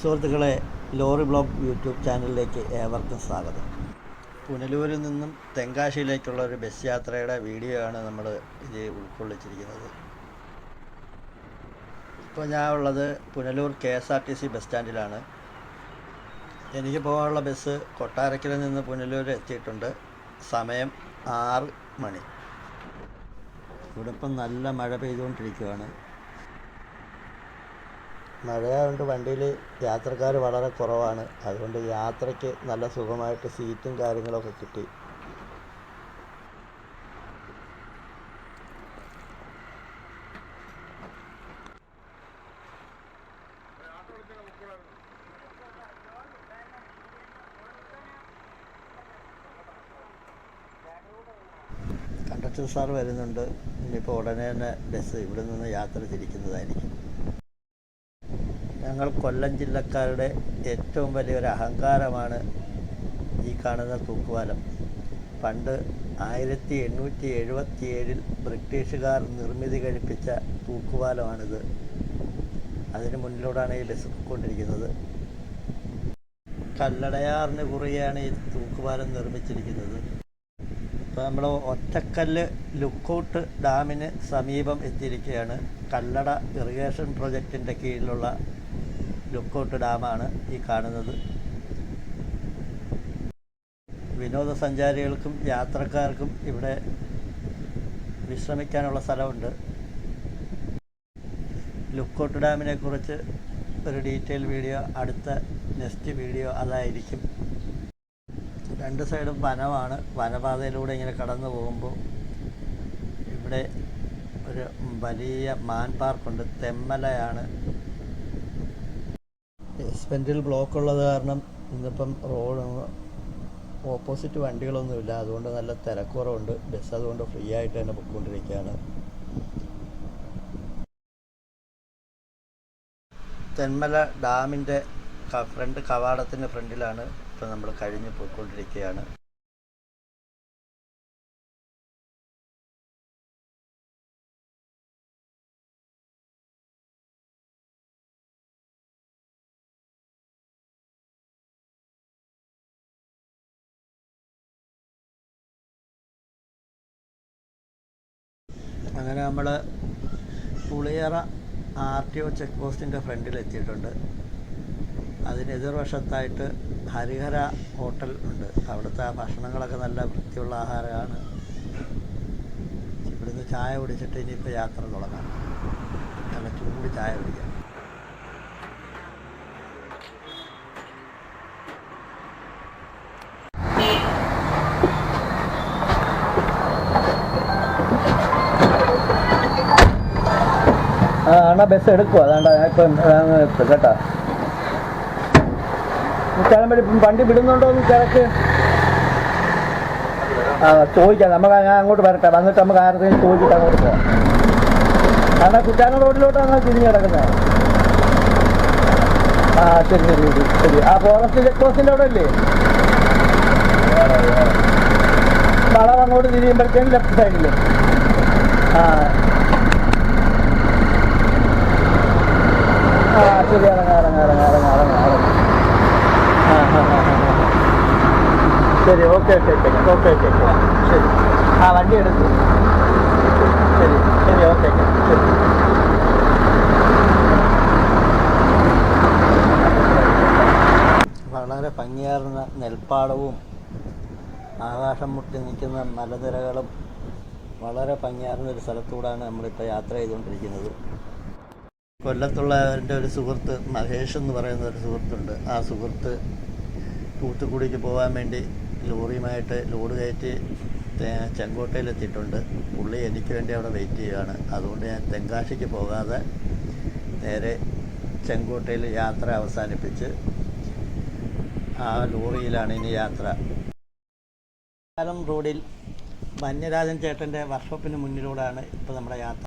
സുഹൃത്തുക്കളെ, lorry blog YouTube ചാനലിലേക്ക് ഏവർക്കും സ്വാഗതം. പുനലൂരിൽ നിന്നും തെങ്കാശിയിലേക്കുള്ള ഒരു ബസ് യാത്രയുടെ വീഡിയോ ആണ് നമ്മൾ ഇത് ഉൾക്കൊള്ളിച്ചിരിക്കുന്നത്. ഇപ്പോൾ ഞാൻ ഉള്ളത് പുനലൂർ KSRTC ബസ് സ്റ്റാൻഡിലാണ്. എനിക്ക് പോകാനുള്ള ബസ് കൊട്ടാരക്കരയിൽ നിന്ന് പുനലൂർ എത്തിയിട്ടുണ്ട്. സമയം 6 മണി. ഇവിടെ ഇപ്പം നല്ല മഴ പെയ്തുകൊണ്ടിരിക്കുകയാണ്. മഴയായതുകൊണ്ട് വണ്ടിയിൽ യാത്രക്കാർ വളരെ കുറവാണ്. അതുകൊണ്ട് യാത്രയ്ക്ക് നല്ല സുഖമായിട്ട് സീറ്റും കാര്യങ്ങളൊക്കെ കിട്ടി. കണ്ടക്ടർ സാർ വരുന്നുണ്ട്. ഇനിയിപ്പോൾ ഉടനെ തന്നെ ബസ് ഇവിടെ നിന്ന് യാത്ര തിരിക്കുന്നതായിരിക്കും. ഞങ്ങൾ കൊല്ലം ജില്ലക്കാരുടെ ഏറ്റവും വലിയൊരു അഹങ്കാരമാണ് ഈ കാണുന്ന തൂക്കുപാലം. പണ്ട് 1877 ബ്രിട്ടീഷുകാർ നിർമ്മിതി കഴിപ്പിച്ച തൂക്കുപാലമാണിത്. അതിന് മുന്നിലൂടെയാണ് ഈ ബസ് പോയിക്കൊണ്ടിരിക്കുന്നത്. കല്ലടയാറിന് കുറുകെയാണ് ഈ തൂക്കുപാലം നിർമ്മിച്ചിരിക്കുന്നത്. ഇപ്പോൾ നമ്മൾ ഒറ്റക്കല്ല് ലുക്കൗട്ട് ഡാമിന് സമീപം എത്തിയിരിക്കുകയാണ്. കല്ലട ഇറിഗേഷൻ പ്രൊജക്റ്റിൻ്റെ കീഴിലുള്ള ലുക്കൗട്ട് ഡാമാണ് ഈ കാണുന്നത്. വിനോദസഞ്ചാരികൾക്കും യാത്രക്കാർക്കും ഇവിടെ വിശ്രമിക്കാനുള്ള സ്ഥലമുണ്ട്. ലുക്കൗട്ട് ഡാമിനെ കുറിച്ച് ഒരു ഡീറ്റെയിൽ വീഡിയോ നെക്സ്റ്റ് വീഡിയോ അതായിരിക്കും. രണ്ട് സൈഡും വനമാണ്. വനപാതയിലൂടെ ഇങ്ങനെ കടന്നു പോകുമ്പോൾ ഇവിടെ ഒരു വലിയ മാൻ പാർക്കുണ്ട്. തെമ്മലയാണ്. എസ്പെൻഡിൽ ബ്ലോക്ക് ഉള്ളത് കാരണം ഇന്നിപ്പം റോഡ് ഓപ്പോസിറ്റ് വണ്ടികളൊന്നുമില്ല. അതുകൊണ്ട് നല്ല തിരക്കുറവുണ്ട്. ബസ് അതുകൊണ്ട് ഫ്രീ ആയിട്ട് തന്നെ പൊയ്ക്കൊണ്ടിരിക്കുകയാണ്. തെന്മല ഡാമിൻ്റെ ഫ്രണ്ട് കവാടത്തിൻ്റെ ഫ്രണ്ടിലാണ് ഇപ്പോൾ നമ്മൾ കഴിഞ്ഞ് പോയിക്കൊണ്ടിരിക്കുകയാണ്. അങ്ങനെ നമ്മൾ പുളിയറ RTO ചെക്ക് പോസ്റ്റിൻ്റെ ഫ്രണ്ടിൽ എത്തിയിട്ടുണ്ട്. അതിന് എതിർവശത്തായിട്ട് ഹരിഹര ഹോട്ടൽ ഉണ്ട്. അവിടുത്തെ ഭക്ഷണങ്ങളൊക്കെ നല്ല വൃത്തിയുള്ള ആഹാരമാണ്. ഇവിടുന്ന് ചായ കുടിച്ചിട്ട് ഇനിയിപ്പോൾ യാത്ര തുടങ്ങാം. നല്ല ചൂട് ചായ കുടിക്കാം. ആണോ ബസ് എടുക്കുമോ? അതാണ്ട് ഇപ്പം കേട്ടോ. മുറ്റാലമ്പടി വണ്ടി വിടുന്നുണ്ടോ എന്ന് തിരക്ക് ചോദിക്കാം. ഞാൻ അങ്ങോട്ട് വരട്ടെ. വന്നിട്ട് നമുക്ക് ആരെങ്കിലും ചോദിച്ചിട്ട് അങ്ങോട്ട് പോകാം. കാരണം കുറ്റാലം റോഡിലോട്ടാണ് തിരിഞ്ഞ് കിടക്കുന്നത്. ശരി ശരി ശരി. ഫോറസ്റ്റ് ചെക്ക് പോസ്റ്റിൻ്റെ അവിടെ അല്ലേ? വളവ് അങ്ങോട്ട് തിരിയുമ്പോഴത്തേക്കും ലെഫ്റ്റ് സൈഡിൽ. ശരി. ഇറങ്ങാം. ശരി. ഓക്കെ. ശരി. വണ്ടി എടുത്തു. ശരി. ഓക്കെ. ശരി. വളരെ ഭംഗിയാർന്ന നെൽപ്പാടവും ആകാശം മുട്ടി നിൽക്കുന്ന മലനിരകളും വളരെ ഭംഗിയാർന്ന ഒരു സ്ഥലത്തൂടെയാണ് നമ്മളിപ്പോൾ യാത്ര ചെയ്തുകൊണ്ടിരിക്കുന്നത്. കൊല്ലത്തുള്ള എൻ്റെ ഒരു സുഹൃത്ത് മഹേഷ് എന്ന് പറയുന്ന ഒരു സുഹൃത്തുണ്ട്. ആ സുഹൃത്ത് തൂത്തുക്കുടിക്ക് പോകാൻ വേണ്ടി ലോറിയുമായിട്ട് ലോഡ് കയറ്റി ചെങ്കോട്ടയിലെത്തിയിട്ടുണ്ട്. പുള്ളി എനിക്ക് വേണ്ടി അവിടെ വെയിറ്റ് ചെയ്യുകയാണ്. അതുകൊണ്ട് ഞാൻ തെങ്കാശിക്ക് പോകാതെ നേരെ ചെങ്കോട്ടയിൽ യാത്ര അവസാനിപ്പിച്ച് ആ ലോറിയിലാണ് ഇനി യാത്ര. റോഡിൽ വന്യരാജൻ ചേട്ടൻ്റെ വർക്ക്ഷോപ്പിന് മുന്നിലൂടെയാണ് ഇപ്പോൾ നമ്മുടെ യാത്ര.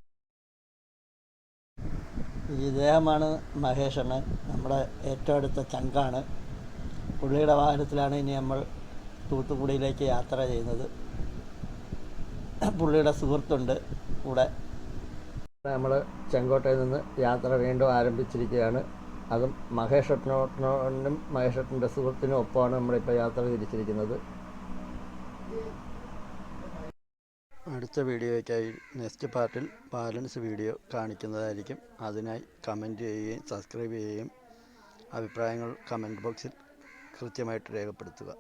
ഇദ്ദേഹമാണ് മഹേഷണ്, നമ്മുടെ ഏറ്റവും അടുത്ത ചങ്കാണ്. പുള്ളിയുടെ വാഹനത്തിലാണ് ഇനി നമ്മൾ തൂത്തുക്കുടിയിലേക്ക് യാത്ര ചെയ്യുന്നത്. പുള്ളിയുടെ സുഹൃത്തുണ്ട് കൂടെ. നമ്മൾ ചെങ്കോട്ടയിൽ നിന്ന് യാത്ര വീണ്ടും ആരംഭിച്ചിരിക്കുകയാണ്. അതും മഹേഷേട്ടനും മഹേഷേട്ടൻ്റെ സുഹൃത്തിനും ഒപ്പമാണ് നമ്മളിപ്പോൾ യാത്ര തിരിച്ചിരിക്കുന്നത്. അടുത്ത വീഡിയോയ്ക്കായി നെക്സ്റ്റ് പാർട്ടിൽ ബാലൻസ് വീഡിയോ കാണിക്കുന്നതായിരിക്കും. അതിനായി കമൻറ്റ് ചെയ്യുകയും സബ്സ്ക്രൈബ് ചെയ്യുകയും അഭിപ്രായങ്ങൾ കമൻറ്റ് ബോക്സിൽ കൃത്യമായിട്ട് രേഖപ്പെടുത്തുക.